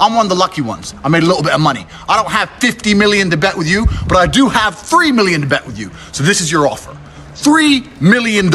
I'm one of the lucky ones. I made a little bit of money. I don't have 50 million to bet with you, but I do have 3 million to bet with you. So this is your offer. $3 million.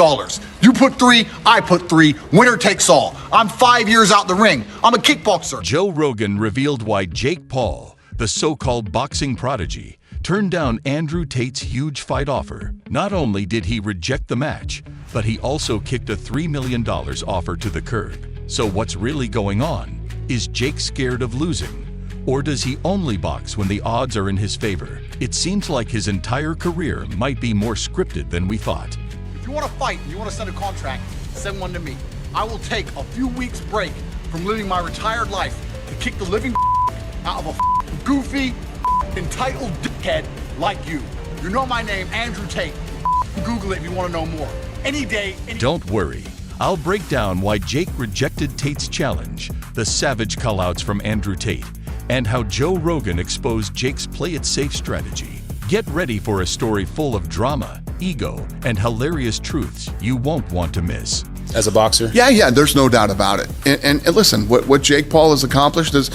You put 3, I put 3. Winner takes all. I'm 5 years out the ring. I'm a kickboxer. Joe Rogan revealed why Jake Paul, the so-called boxing prodigy, turned down Andrew Tate's huge fight offer. Not only did he reject the match, but he also kicked a $3 million offer to the curb. So what's really going on? Is Jake scared of losing? Or does he only box when the odds are in his favor? It seems like his entire career might be more scripted than we thought. If you want to fight and you want to send a contract, send one to me. I will take a few weeks break from living my retired life to kick the living out of a goofy, entitled dickhead like you. You know my name, Andrew Tate. Google it if you want to know more. Any day, Don't worry. I'll break down why Jake rejected Tate's challenge, the savage callouts from Andrew Tate, and how Joe Rogan exposed Jake's play-it-safe strategy. Get ready for a story full of drama, ego, and hilarious truths you won't want to miss. As a boxer? Yeah, there's no doubt about it. And listen, what Jake Paul has accomplished is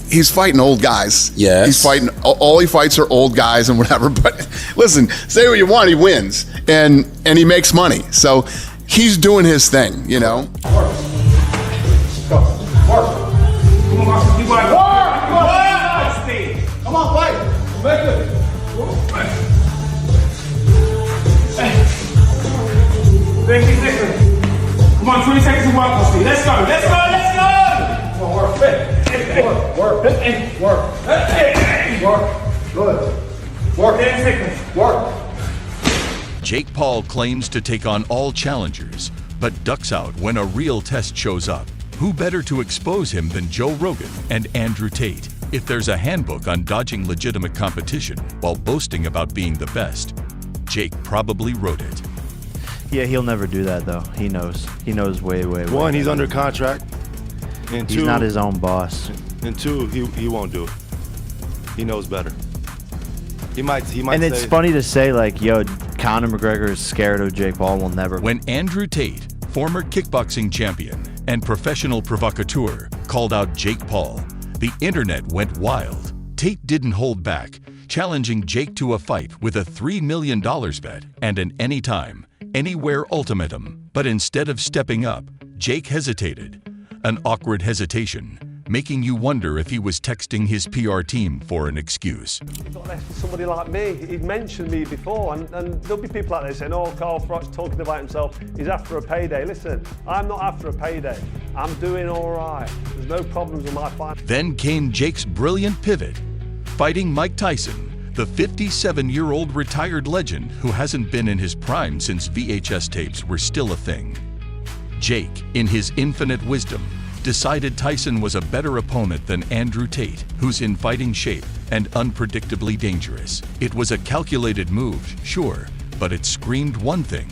he's fighting old guys. Yes. He's fighting, all he fights are old guys and whatever. But listen, say what you want, he wins. And he makes money. So he's doing his thing, you know? Work. Go. Work. Come on, fight. Make it. 50 seconds. Come on, 20 seconds to work, Austin. Let's go. Come on, work. Work. Good. Work. 10 seconds. Work. Jake Paul claims to take on all challengers, but ducks out when a real test shows up. Who better to expose him than Joe Rogan and Andrew Tate? If there's a handbook on dodging legitimate competition while boasting about being the best, Jake probably wrote it. Yeah, he'll never do that though. He knows. He knows way. One, he's under contract, and he's not his own boss. And two, he won't do it. He knows better. He might. And it's funny to say like, yo, Conor McGregor is scared of Jake Paul. Will never. When Andrew Tate, former kickboxing champion and professional provocateur, called out Jake Paul, the internet went wild. Tate didn't hold back, challenging Jake to a fight with a $3 million bet and an anytime, anywhere ultimatum. But instead of stepping up, Jake hesitated. An awkward hesitation, making you wonder if he was texting his PR team for an excuse. You've got left for somebody like me. He'd mentioned me before, and there'll be people out there saying, oh, Carl Froch's talking about himself, he's after a payday. Listen, I'm not after a payday. I'm doing all right. There's no problems with my finances. Then came Jake's brilliant pivot, fighting Mike Tyson, the 57-year-old retired legend who hasn't been in his prime since VHS tapes were still a thing. Jake, in his infinite wisdom, decided Tyson was a better opponent than Andrew Tate, who's in fighting shape and unpredictably dangerous. It was a calculated move, sure, but it screamed one thing: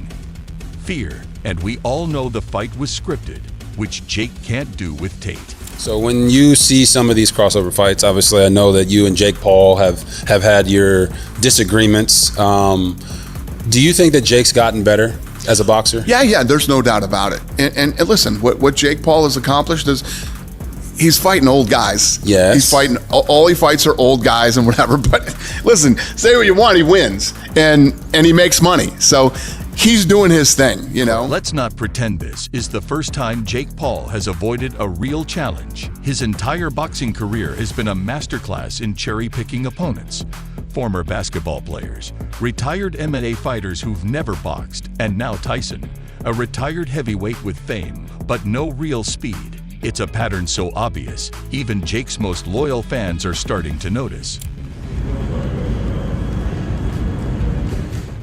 fear. And we all know the fight was scripted, which Jake can't do with Tate. So when you see some of these crossover fights, obviously I know that you and Jake Paul have had your disagreements. Do you think that Jake's gotten better as a boxer? Yeah, there's no doubt about it. And listen, what Jake Paul has accomplished is he's fighting old guys. Yes. He's fighting, all he fights are old guys and whatever. But listen, say what you want, he wins. And he makes money. So he's doing his thing, you know? Let's not pretend this is the first time Jake Paul has avoided a real challenge. His entire boxing career has been a masterclass in cherry-picking opponents. Former basketball players, retired MMA fighters who've never boxed, and now Tyson, a retired heavyweight with fame, but no real speed. It's a pattern so obvious, even Jake's most loyal fans are starting to notice.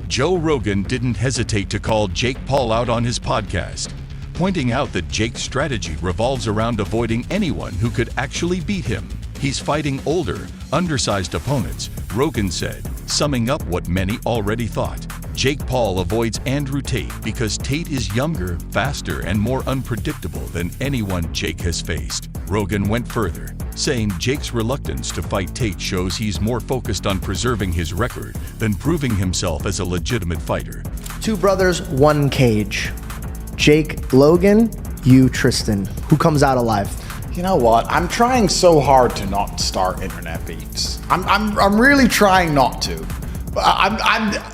Joe Rogan didn't hesitate to call Jake Paul out on his podcast, pointing out that Jake's strategy revolves around avoiding anyone who could actually beat him. He's fighting older, undersized opponents, Rogan said, summing up what many already thought. Jake Paul avoids Andrew Tate because Tate is younger, faster, and more unpredictable than anyone Jake has faced. Rogan went further, saying Jake's reluctance to fight Tate shows he's more focused on preserving his record than proving himself as a legitimate fighter. Two brothers, one cage. Jake Logan, you Tristan. Who comes out alive? You know what? I'm trying so hard to not start internet beats. I'm really trying not to.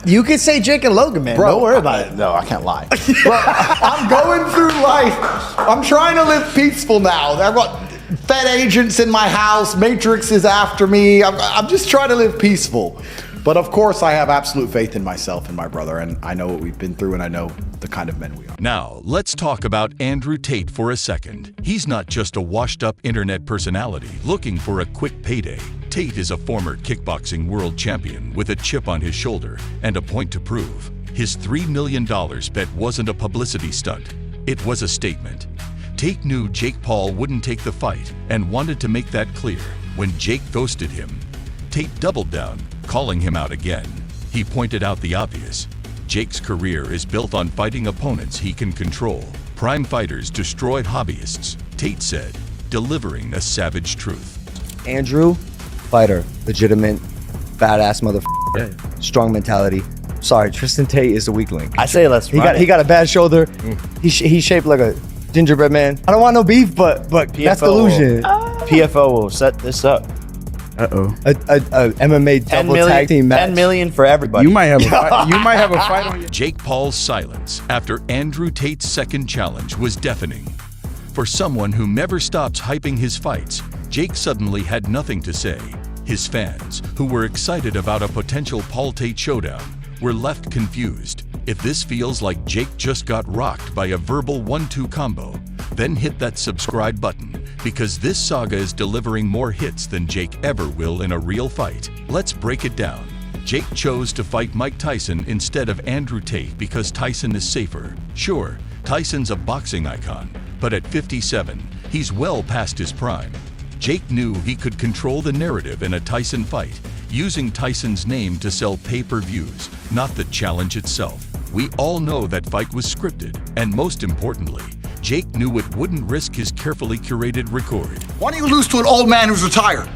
You could say Jake and Logan, man. Bro, Don't worry about it. No, I can't lie. Bro, I'm going through life. I'm trying to live peaceful now. I've got Fed agents in my house. Matrix is after me. I'm just trying to live peaceful. But of course, I have absolute faith in myself and my brother, and I know what we've been through, and I know the kind of men we are. Now, let's talk about Andrew Tate for a second. He's not just a washed-up internet personality looking for a quick payday. Tate is a former kickboxing world champion with a chip on his shoulder and a point to prove. His $3 million bet wasn't a publicity stunt. It was a statement. Tate knew Jake Paul wouldn't take the fight and wanted to make that clear. When Jake ghosted him, Tate doubled down, calling him out again. He pointed out the obvious. Jake's career is built on fighting opponents he can control. Prime fighters destroy hobbyists, Tate said, delivering a savage truth. Andrew, fighter, legitimate, badass motherfucker, strong mentality. Sorry, Tristan Tate is the weak link. I say let's He run got it. a bad shoulder. He's shaped like a gingerbread man. I don't want no beef, but that's delusion. PFO will set this up. A MMA 10 double million, tag team match. 10 million for everybody. You might have a fight on your. Jake Paul's silence after Andrew Tate's second challenge was deafening. For someone who never stops hyping his fights, Jake suddenly had nothing to say. His fans, who were excited about a potential Paul Tate showdown, were left confused. If this feels like Jake just got rocked by a verbal 1-2 combo, then hit that subscribe button, because this saga is delivering more hits than Jake ever will in a real fight. Let's break it down. Jake chose to fight Mike Tyson instead of Andrew Tate because Tyson is safer. Sure, Tyson's a boxing icon, but at 57, he's well past his prime. Jake knew he could control the narrative in a Tyson fight, using Tyson's name to sell pay-per-views, not the challenge itself. We all know that fight was scripted, and most importantly, Jake knew it wouldn't risk his carefully curated record. Why don't you lose to an old man who's retired?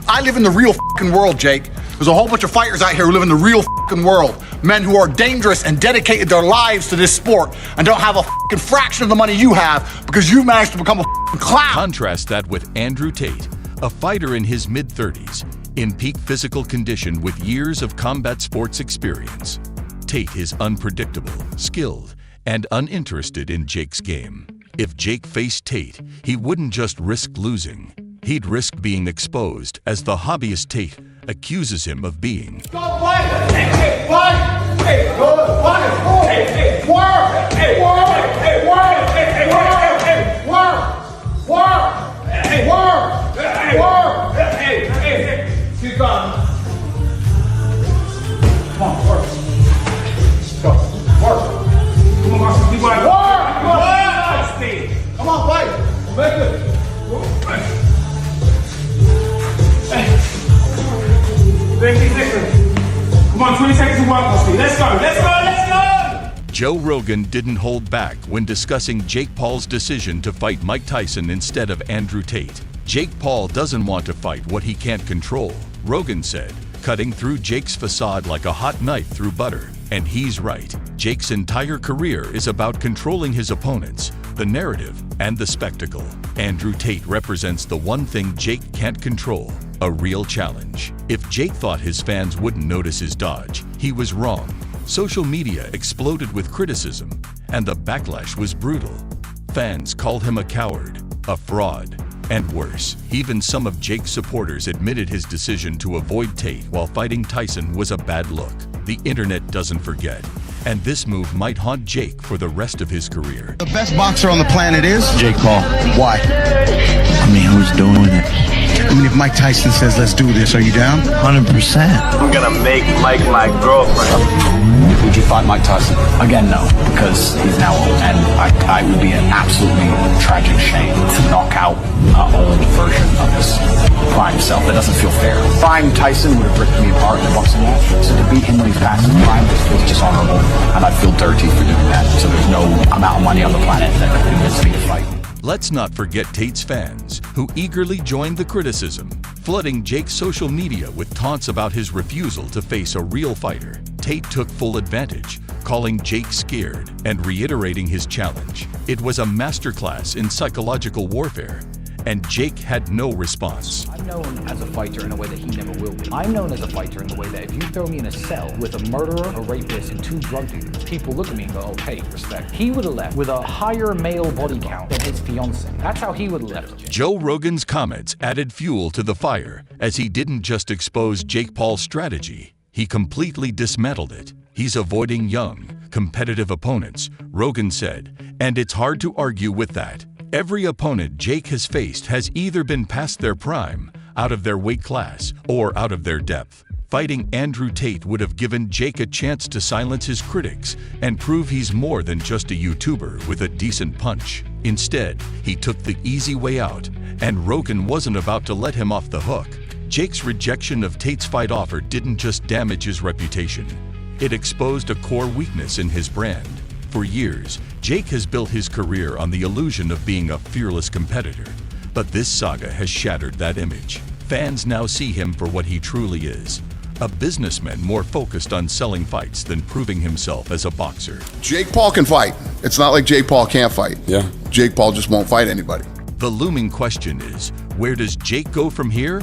I live in the real fucking world, Jake. There's a whole bunch of fighters out here who live in the real fucking world. Men who are dangerous and dedicated their lives to this sport and don't have a fucking fraction of the money you have because you managed to become a fucking clown. Contrast that with Andrew Tate, a fighter in his mid-30s, in peak physical condition with years of combat sports experience. Tate is unpredictable, skilled, and uninterested in Jake's game. If Jake faced Tate, he wouldn't just risk losing. He'd risk being exposed as the hobbyist Tate accuses him of being. Go fight! Hey, fight! Hey, go fight! Hey, work! Hey, work! Hey, work! Hey, work! Hey, work! Work! Hey, work! Hey, work! Hey, keep going. Come on, work. Go, work. Come on, Marshall, keep going. Work! Come on, fight! Make it. Come on, 20 seconds to walk, Steve. Let's go, let's go, let's go! Joe Rogan didn't hold back when discussing Jake Paul's decision to fight Mike Tyson instead of Andrew Tate. Jake Paul doesn't want to fight what he can't control, Rogan said, cutting through Jake's facade like a hot knife through butter. And he's right. Jake's entire career is about controlling his opponents, the narrative, and the spectacle. Andrew Tate represents the one thing Jake can't control, a real challenge. If Jake thought his fans wouldn't notice his dodge, he was wrong. Social media exploded with criticism, and the backlash was brutal. Fans called him a coward, a fraud, and worse. Even some of Jake's supporters admitted his decision to avoid Tate while fighting Tyson was a bad look. The internet doesn't forget, and this move might haunt Jake for the rest of his career. The best boxer on the planet is Jake Paul. Why? I mean, who's doing it? I mean, if Mike Tyson says, let's do this, are you down? 100%. I'm gonna make Mike my girlfriend. Would you fight Mike Tyson? Again, no, because he's now old, and I would be an absolutely tragic shame to knock out an old version of his prime self. That doesn't feel fair. Prime Tyson would have ripped me apart in a boxing match, so to beat him when he's past his prime is dishonorable, and I feel dirty for doing that. So there's no amount of money on the planet that could convince me to fight. Let's not forget Tate's fans, who eagerly joined the criticism, flooding Jake's social media with taunts about his refusal to face a real fighter. Tate took full advantage, calling Jake scared and reiterating his challenge. It was a masterclass in psychological warfare, and Jake had no response. I'm known as a fighter in a way that he never will be. I'm known as a fighter in the way that if you throw me in a cell with a murderer, a rapist, and 2 drug dealers, people look at me and go, okay, respect. He would have left with a higher male body count than his fiance. That's how he would have left. Joe Rogan's comments added fuel to the fire, as he didn't just expose Jake Paul's strategy, he completely dismantled it. He's avoiding young, competitive opponents, Rogan said, and it's hard to argue with that. Every opponent Jake has faced has either been past their prime, out of their weight class, or out of their depth. Fighting Andrew Tate would have given Jake a chance to silence his critics and prove he's more than just a YouTuber with a decent punch. Instead, he took the easy way out, and Rogan wasn't about to let him off the hook. Jake's rejection of Tate's fight offer didn't just damage his reputation. It exposed a core weakness in his brand. For years, Jake has built his career on the illusion of being a fearless competitor. But this saga has shattered that image. Fans now see him for what he truly is, a businessman more focused on selling fights than proving himself as a boxer. Jake Paul can fight. It's not like Jake Paul can't fight. Yeah. Jake Paul just won't fight anybody. The looming question is, where does Jake go from here?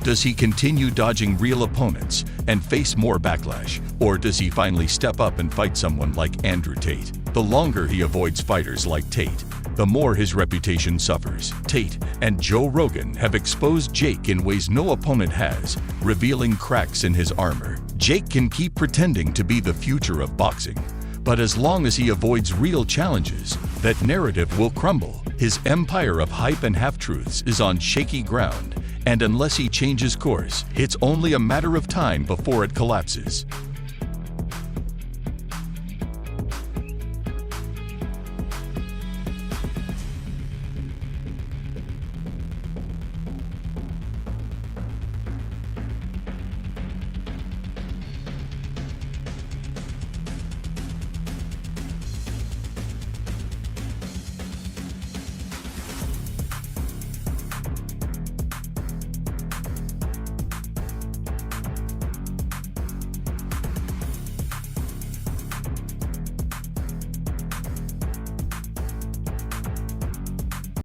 Does he continue dodging real opponents and face more backlash? Or does he finally step up and fight someone like Andrew Tate? The longer he avoids fighters like Tate, the more his reputation suffers. Tate and Joe Rogan have exposed Jake in ways no opponent has, revealing cracks in his armor. Jake can keep pretending to be the future of boxing, but as long as he avoids real challenges, that narrative will crumble. His empire of hype and half-truths is on shaky ground, and unless he changes course, it's only a matter of time before it collapses.